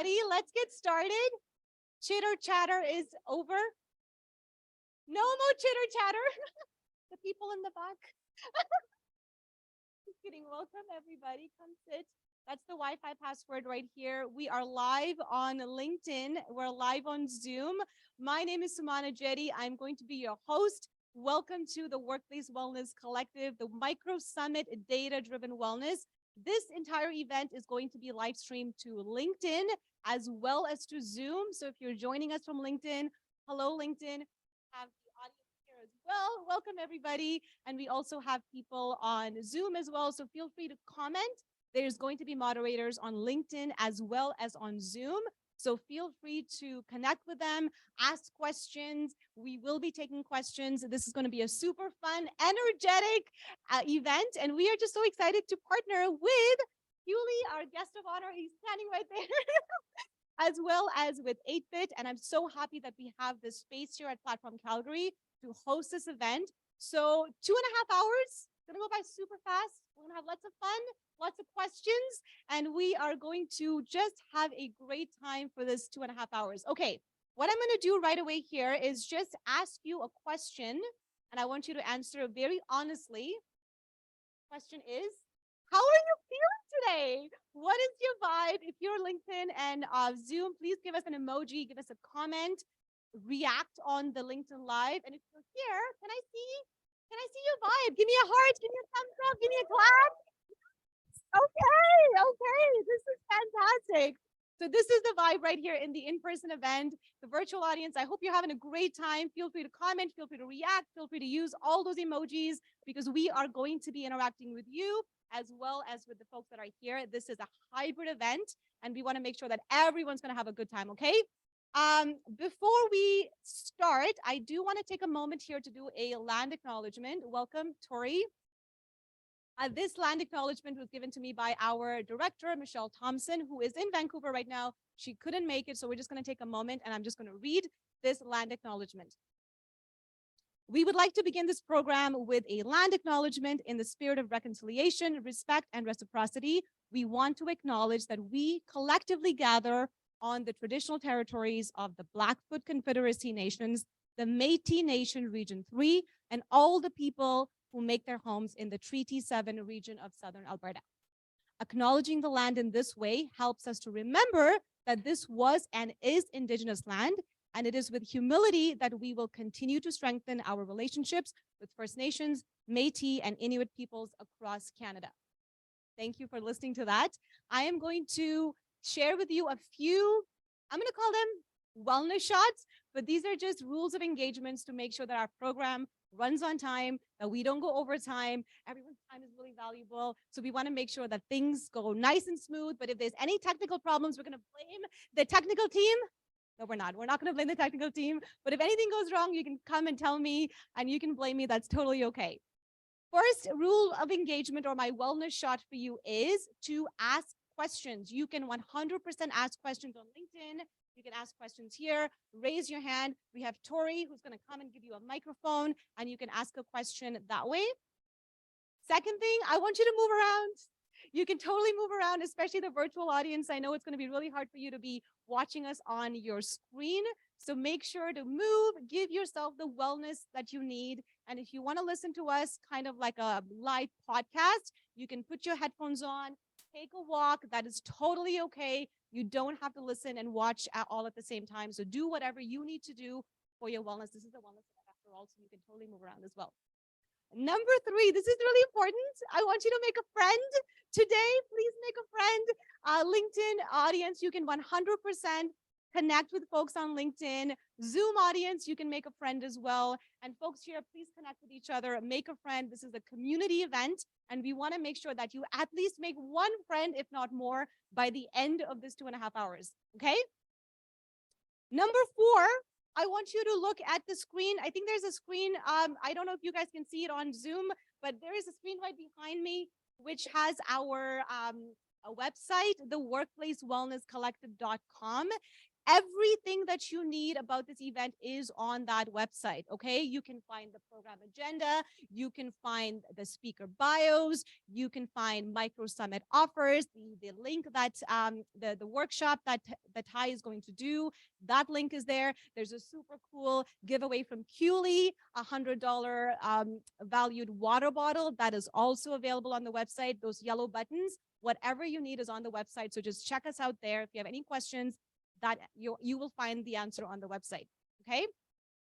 everybody. Let's get started. Chitter chatter is over. No more chitter chatter. The people in the back. Just kidding. Welcome, everybody. Come sit. That's the Wi-Fi password right here. We are live on LinkedIn. We're live on Zoom. My name is Sumana Jeddy. I'm going to be your host. Welcome to the Workplace Wellness Collective, the Micro Summit Data-Driven Wellness. This entire event is going to be live streamed to LinkedIn as well as to Zoom. So if you're joining us from LinkedIn, hello, LinkedIn. Have the audience here as well. Welcome, everybody. And we also have people on Zoom as well. So feel free to comment. There's going to be moderators on LinkedIn as well as on Zoom. So feel free to connect with them, ask questions. We will be taking questions. This is going to be a super fun, energetic event. And we are just so excited to partner with Hewley, our guest of honor. He's standing right there, as well as with 8-Bit. And I'm so happy that we have this space here at Platform Calgary to host this event. So 2.5 hours, gonna go by super fast. We're gonna have lots of fun, lots of questions, and we are going to just have a great time for this 2.5 hours. Okay, what I'm gonna do right away here is just ask you a question, and I want you to answer very honestly. Question is, how are you feeling today? What is your vibe? If you're LinkedIn and Zoom, please give us an emoji, give us a comment, react on the LinkedIn Live. And if you're here, can I see your vibe? Give me a heart, give me a thumbs up, give me a clap. Okay, this is fantastic. So this is the vibe right here in the in-person event. The virtual audience, I hope you're having a great time. Feel free to comment, feel free to react, feel free to use all those emojis because we are going to be interacting with you as well as with the folks that are here. This is a hybrid event and we want to make sure that everyone's going to have a good time, okay? Before we start, I do want to take a moment here to do a land acknowledgement. Welcome, Tori. This land acknowledgement was given to me by our director, Michelle Thompson, who is in Vancouver right now. She couldn't make it, so we're just going to take a moment and I'm just going to read this land acknowledgement. We would like to begin this program with a land acknowledgement in the spirit of reconciliation, respect, and reciprocity. We want to acknowledge that we collectively gather on the traditional territories of the Blackfoot Confederacy Nations, the Métis Nation Region 3, and all the people who make their homes in the Treaty 7 region of Southern Alberta. Acknowledging the land in this way helps us to remember that this was and is Indigenous land, and it is with humility that we will continue to strengthen our relationships with First Nations, Métis, and Inuit peoples across Canada. Thank you for listening to that. I am going to share with you a few, I'm going to call them wellness shots, but these are just rules of engagements to make sure that our program runs on time, that we don't go over time. Everyone's time is really valuable. So we want to make sure that things go nice and smooth. But if there's any technical problems, we're going to blame the technical team. No, we're not. We're not going to blame the technical team. But if anything goes wrong, you can come and tell me and you can blame me. That's totally okay. First rule of engagement or my wellness shot for you is to ask questions. You can 100% ask questions on LinkedIn. You can ask questions here, raise your hand. We have Tori who's going to come and give you a microphone and you can ask a question that way. Second thing, I want you to move around. You can totally move around, especially the virtual audience. I know it's going to be really hard for you to be watching us on your screen. So make sure to move, give yourself the wellness that you need. And if you want to listen to us kind of like a live podcast, you can put your headphones on, take a walk. That is totally okay. You don't have to listen and watch all at the same time. So do whatever you need to do for your wellness. This is a wellness event after all, so you can totally move around as well. Number 3, this is really important. I want you to make a friend today. Please make a friend. LinkedIn audience, you can 100% connect with folks on LinkedIn. Zoom audience, you can make a friend as well. And folks here, please connect with each other, make a friend. This is a community event, and we want to make sure that you at least make one friend, if not more, by the end of this 2.5 hours, okay? Number 4, I want you to look at the screen. I think there's a screen. I don't know if you guys can see it on Zoom, but there is a screen right behind me, which has our a website, the workplacewellnesscollective.com. Everything that you need about this event is on that website, okay? You can find the program agenda, you can find the speaker bios, you can find micro summit offers, the link that the workshop that Ty is going to do, that link is there. There's a super cool giveaway from Qly, $100 valued water bottle that is also available on the website. Those yellow buttons, whatever you need is on the website. So just check us out there. If you have any questions, that you will find the answer on the website, okay?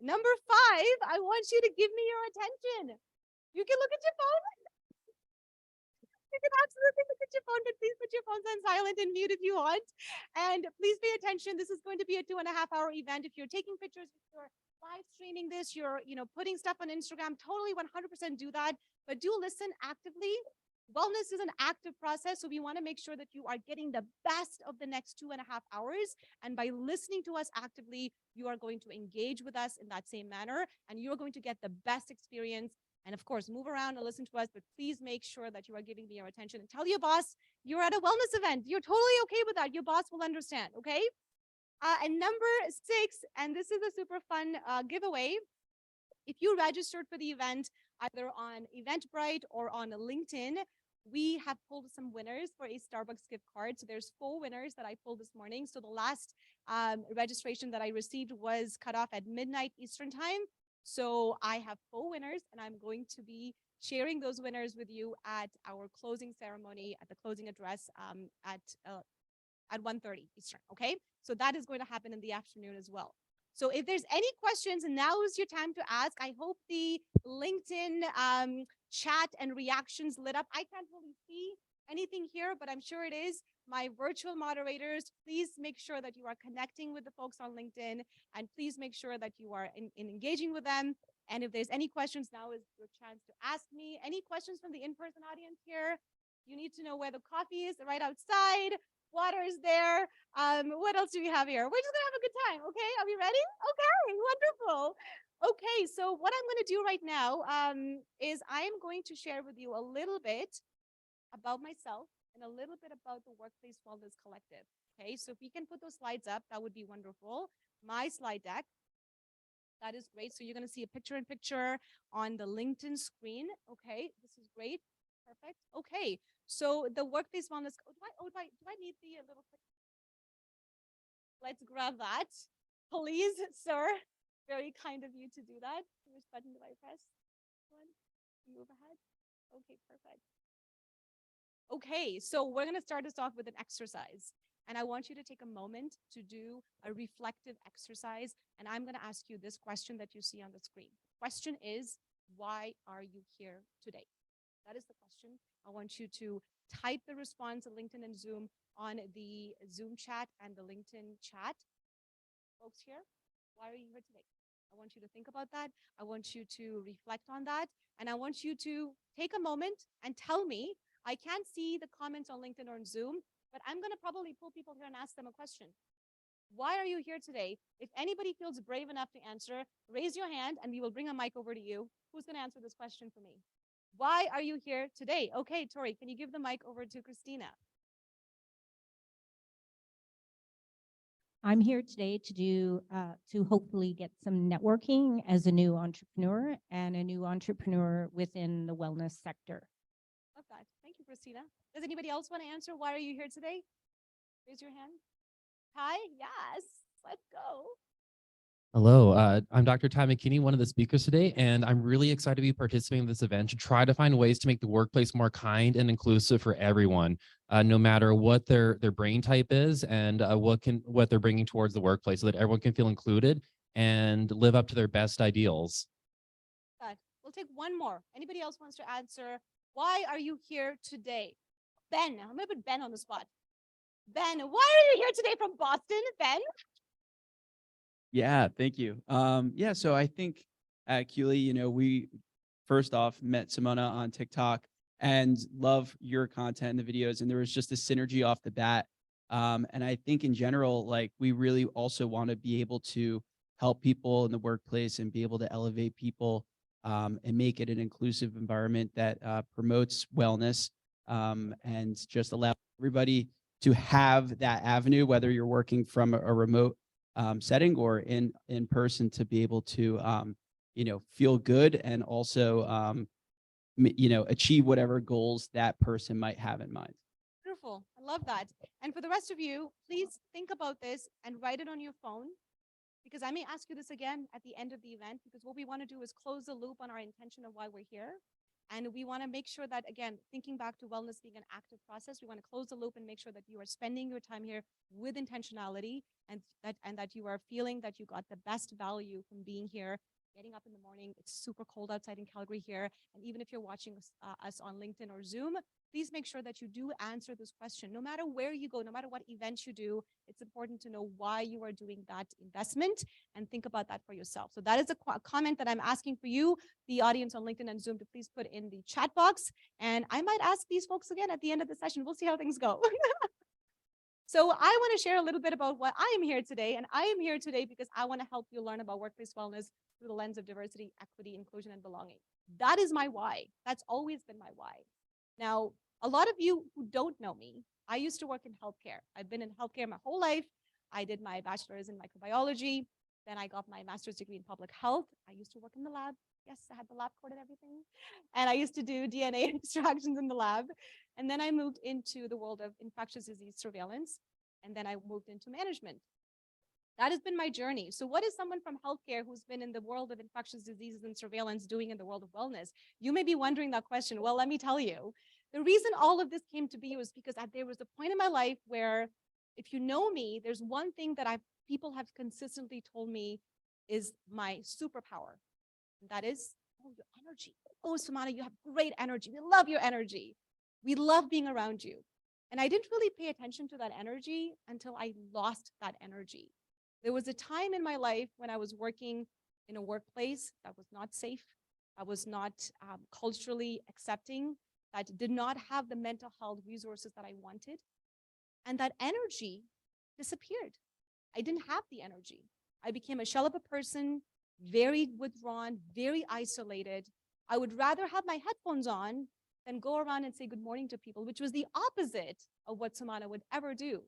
Number 5, I want you to give me your attention. You can look at your phone. You can absolutely look at your phone, but please put your phones on silent and mute if you want. And please pay attention. This is going to be a 2.5-hour event. If you're taking pictures, if you're live streaming this, you're putting stuff on Instagram, totally 100% do that. But do listen actively. Wellness is an active process, so we want to make sure that you are getting the best of the next 2.5 hours. And by listening to us actively, you are going to engage with us in that same manner, and you're going to get the best experience. And of course, move around and listen to us, but please make sure that you are giving me your attention. And tell your boss you're at a wellness event. You're totally okay with that. Your boss will understand, okay? And number 6, and this is a super fun giveaway. If you registered for the event, either on Eventbrite or on LinkedIn, we have pulled some winners for a Starbucks gift card. So there's 4 winners that I pulled this morning. So the last registration that I received was cut off at midnight Eastern time. So I have 4 winners, and I'm going to be sharing those winners with you at our closing ceremony, at the closing address at 1:30 Eastern, okay? So that is going to happen in the afternoon as well. So if there's any questions, now is your time to ask. I hope the LinkedIn chat and reactions lit up. I can't really see anything here, but I'm sure it is. My virtual moderators, please make sure that you are connecting with the folks on LinkedIn, and please make sure that you are engaging with them. And if there's any questions, now is your chance to ask me. Any questions from the in-person audience here? You need to know where the coffee is, right outside. Water is there. What else do we have here? We're just gonna have a good time, okay? Are we ready? Okay, wonderful. Okay, so what I'm gonna do right now is I am going to share with you a little bit about myself and a little bit about the Workplace Wellness Collective. Okay, so if we can put those slides up, that would be wonderful. My slide deck. That is great. So you're gonna see a picture-in-picture on the LinkedIn screen. Okay, this is great. Perfect. Okay, so the Workplace Wellness. Do I need the little? Let's grab that, please, sir. Very kind of you to do that. Which button do I press? One. Move ahead. Okay, perfect. Okay, so we're gonna start this off with an exercise. And I want you to take a moment to do a reflective exercise. And I'm gonna ask you this question that you see on the screen. The question is, why are you here today? That is the question. I want you to type the response on LinkedIn and Zoom on the Zoom chat and the LinkedIn chat. Folks here, why are you here today? I want you to think about that. I want you to reflect on that. And I want you to take a moment and tell me. I can't see the comments on LinkedIn or on Zoom, but I'm going to probably pull people here and ask them a question. Why are you here today? If anybody feels brave enough to answer, raise your hand and we will bring a mic over to you. Who's going to answer this question for me? Why are you here today? Okay, Tori, can you give the mic over to Christina? I'm here today to hopefully get some networking as a new entrepreneur and a new entrepreneur within the wellness sector. Love that. Thank you, Christina. Does anybody else want to answer? Why are you here today? Raise your hand. Hi, yes, let's go. Hello, I'm Dr. Ty McKinney, one of the speakers today, and I'm really excited to be participating in this event to try to find ways to make the workplace more kind and inclusive for everyone, no matter what their brain type is and what they're bringing towards the workplace, so that everyone can feel included and live up to their best ideals. Good. We'll take one more. Anybody else wants to answer? Why are you here today? Ben, I'm gonna put Ben on the spot. Ben, why are you here today from Boston? Ben? Yeah, thank you. Yeah, so I think at Keynote, we first off met Sumana on TikTok and love your content and the videos, and there was just a synergy off the bat. And I think in general, like we really also want to be able to help people in the workplace and be able to elevate people and make it an inclusive environment that promotes wellness and just allow everybody to have that avenue, whether you're working from a remote setting or in person, to be able to feel good and also achieve whatever goals that person might have in mind. Beautiful. I love that. And for the rest of you, please think about this and write it on your phone, because I may ask you this again at the end of the event, because what we want to do is close the loop on our intention of why we're here. And we want to make sure that, again, thinking back to wellness being an active process, we want to close the loop and make sure that you are spending your time here with intentionality, and that you are feeling that you got the best value from being here, getting up in the morning. It's super cold outside in Calgary here. And even if you're watching us on LinkedIn or Zoom, please make sure that you do answer this question. No matter where you go, no matter what event you do, it's important to know why you are doing that investment and think about that for yourself. So that is a comment that I'm asking for you, the audience on LinkedIn and Zoom, to please put in the chat box. And I might ask these folks again at the end of the session. We'll see how things go. So I want to share a little bit about why I am here today. And I am here today because I want to help you learn about workplace wellness through the lens of diversity, equity, inclusion, and belonging. That is my why. That's always been my why. Now, a lot of you who don't know me, I used to work in healthcare. I've been in healthcare my whole life. I did my bachelor's in microbiology. Then I got my master's degree in public health. I used to work in the lab. Yes, I had the lab coat and everything. And I used to do DNA extractions in the lab. And then I moved into the world of infectious disease surveillance. And then I moved into management. That has been my journey. So what is someone from healthcare who's been in the world of infectious diseases and surveillance doing in the world of wellness? You may be wondering that question. Well, let me tell you. The reason all of this came to be was because there was a point in my life where, if you know me, there's one thing that people have consistently told me is my superpower. And that is, oh, your energy. Oh, Sumana, you have great energy. We love your energy. We love being around you. And I didn't really pay attention to that energy until I lost that energy. There was a time in my life when I was working in a workplace that was not safe, that was not culturally accepting, that did not have the mental health resources that I wanted. And that energy disappeared. I didn't have the energy. I became a shell of a person, very withdrawn, very isolated. I would rather have my headphones on than go around and say good morning to people, which was the opposite of what Sumana would ever do.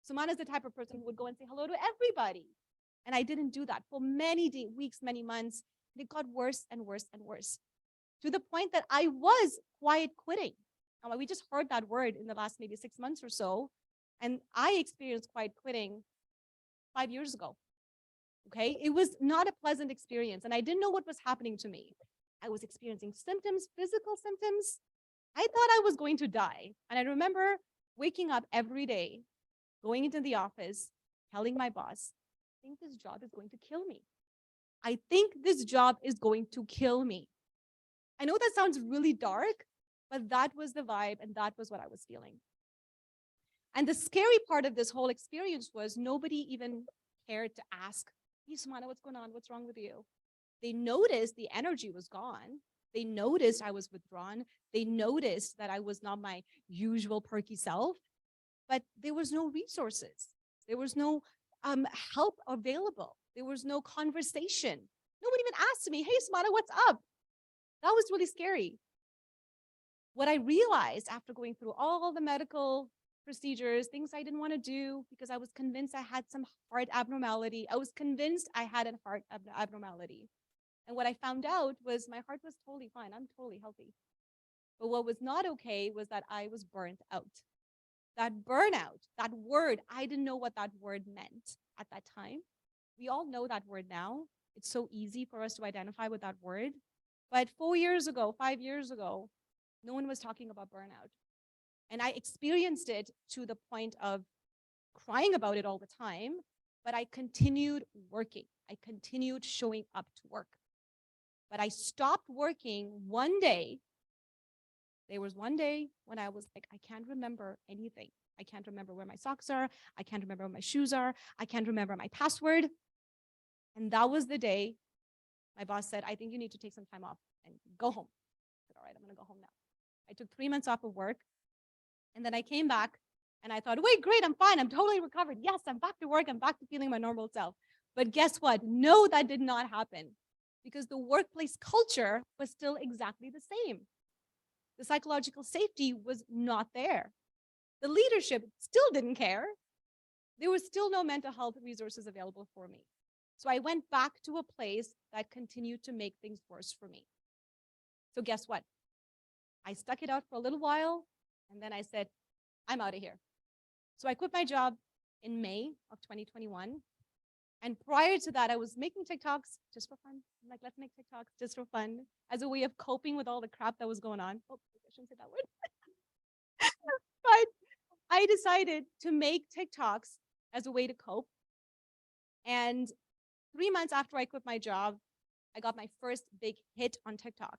Sumana is the type of person who would go and say hello to everybody. And I didn't do that for many weeks, many months. And it got worse and worse and worse, to the point that I was quiet quitting. We just heard that word in the last maybe 6 months or so. And I experienced quiet quitting 5 years ago. Okay, it was not a pleasant experience. And I didn't know what was happening to me. I was experiencing symptoms, physical symptoms. I thought I was going to die. And I remember waking up every day, going into the office, telling my boss, I think this job is going to kill me. I think this job is going to kill me. I know that sounds really dark, but that was the vibe and that was what I was feeling. And the scary part of this whole experience was nobody even cared to ask, hey, Sumana, what's going on? What's wrong with you? They noticed the energy was gone. They noticed I was withdrawn. They noticed that I was not my usual perky self, but there was no resources. There was no help available. There was no conversation. Nobody even asked me, hey, Sumana, what's up? That was really scary. What I realized after going through all the medical procedures, things I didn't want to do because I was convinced I had some heart abnormality. I was convinced I had a heart abnormality. And what I found out was my heart was totally fine. I'm totally healthy. But what was not okay was that I was burnt out. That burnout, that word, I didn't know what that word meant at that time. We all know that word now. It's so easy for us to identify with that word. But 4 years ago, 5 years ago, no one was talking about burnout. And I experienced it to the point of crying about it all the time, but I continued working. I continued showing up to work. But I stopped working one day. There was one day when I was like, I can't remember anything. I can't remember where my socks are. I can't remember where my shoes are. I can't remember my password. And that was the day my boss said, I think you need to take some time off and go home. I said, all right, I'm going to go home now. I took 3 months off of work. And then I came back and I thought, wait, great, I'm fine. I'm totally recovered. Yes, I'm back to work. I'm back to feeling my normal self. But guess what? No, that did not happen, because the workplace culture was still exactly the same. The psychological safety was not there. The leadership still didn't care. There was still no mental health resources available for me. So I went back to a place that continued to make things worse for me. So guess what? I stuck it out for a little while, and then I said, I'm out of here. So I quit my job in May of 2021. And prior to that, I was making TikToks just for fun. I'm like, let's make TikToks just for fun as a way of coping with all the crap that was going on. Oh, I shouldn't say that word. But I decided to make TikToks as a way to cope. And 3 months after I quit my job, I got my first big hit on TikTok.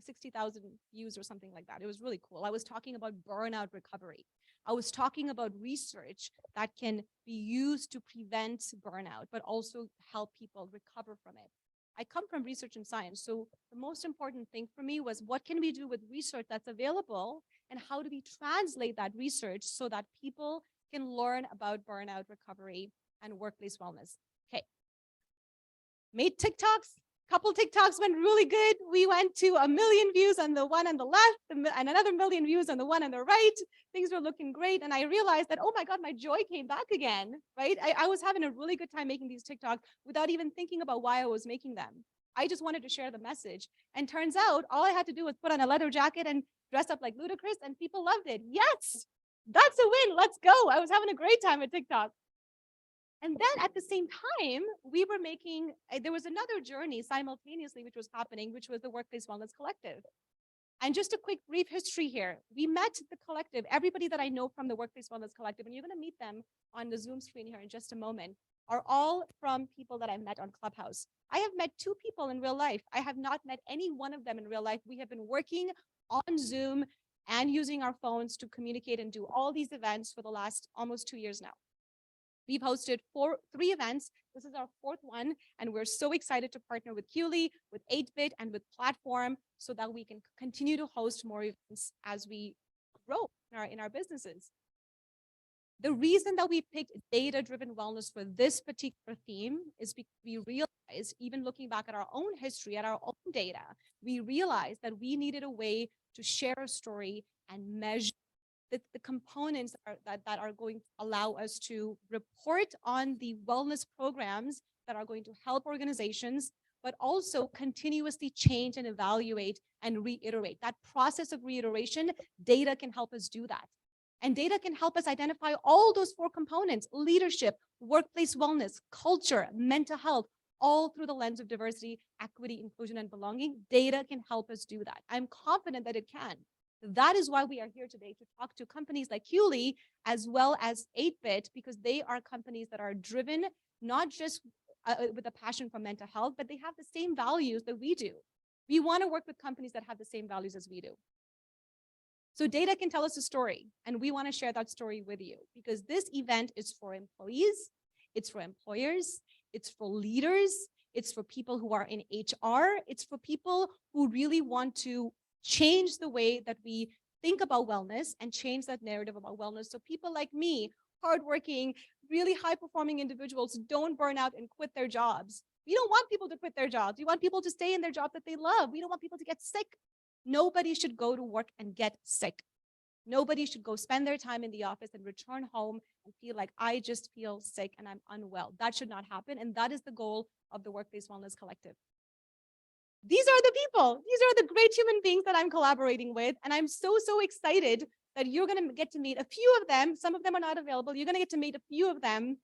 60,000 views or something like that. It was really cool. I was talking about burnout recovery. I was talking about research that can be used to prevent burnout, but also help people recover from it. I come from research and science, so the most important thing for me was what can we do with research that's available, and how do we translate that research so that people can learn about burnout recovery and workplace wellness. Okay. Made TikToks. Couple TikToks went really good. We went to 1 million views on the one on the left and another 1 million views on the one on the right. Things were looking great. And I realized that, oh my God, my joy came back again, right? I was having a really good time making these TikToks without even thinking about why I was making them. I just wanted to share the message. And turns out all I had to do was put on a leather jacket and dress up like Ludacris, and people loved it. Yes, that's a win. Let's go. I was having a great time at TikTok. And then at the same time, we were making, there was another journey simultaneously, which was happening, which was the Workplace Wellness Collective. And just a quick brief history here. We met the collective, everybody that I know from the Workplace Wellness Collective, and you're gonna meet them on the Zoom screen here in just a moment, are all from people that I met on Clubhouse. I have met 2 people in real life. I have not met any one of them in real life. We have been working on Zoom and using our phones to communicate and do all these events for the last almost 2 years now. We've hosted 3 events. This is our 4th one, and we're so excited to partner with Qly, with 8-Bit, and with Platform so that we can continue to host more events as we grow in our businesses. The reason that we picked data-driven wellness for this particular theme is because we realized, even looking back at our own history, at our own data, we realized that we needed a way to share a story and measure the components that are going to allow us to report on the wellness programs that are going to help organizations, but also continuously change and evaluate and reiterate. That process of reiteration, data can help us do that. And data can help us identify all those 4 components: leadership, workplace wellness, culture, mental health, all through the lens of diversity, equity, inclusion, and belonging. Data can help us do that. I'm confident that it can. That is why we are here today, to talk to companies like Qly as well as 8-Bit, because they are companies that are driven not just with a passion for mental health, but they have the same values that we do. We want to work with companies that have the same values as we do. So data can tell us a story, and we want to share that story with you, because this event is for employees, it's for employers, it's for leaders, it's for people who are in HR, it's for people who really want to change the way that we think about wellness and change that narrative about wellness. So people like me, hardworking, really high-performing individuals, don't burn out and quit their jobs. We don't want people to quit their jobs. We want people to stay in their job that they love. We don't want people to get sick. Nobody should go to work and get sick. Nobody should go spend their time in the office and return home and feel like, I just feel sick and I'm unwell. That should not happen. And that is the goal of the Workplace Wellness Collective. These are the people. These are the great human beings that I'm collaborating with. And I'm so, so excited that you're going to get to meet a few of them. Some of them are not available. You're going to get to meet a few of them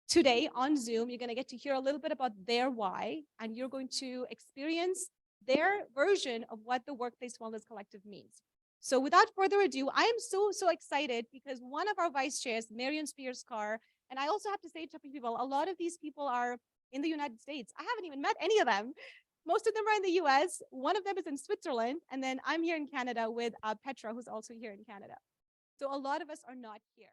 today on Zoom. You're going to get to hear a little bit about their why, and you're going to experience their version of what the Workplace Wellness Collective means. So without further ado, I am so, so excited because one of our vice chairs, Marion Spears-Carr, and I also have to say to people, a lot of these people are in the United States. I haven't even met any of them. Most of them are in the US. One of them is in Switzerland. And then I'm here in Canada with Petra, who's also here in Canada. So a lot of us are not here.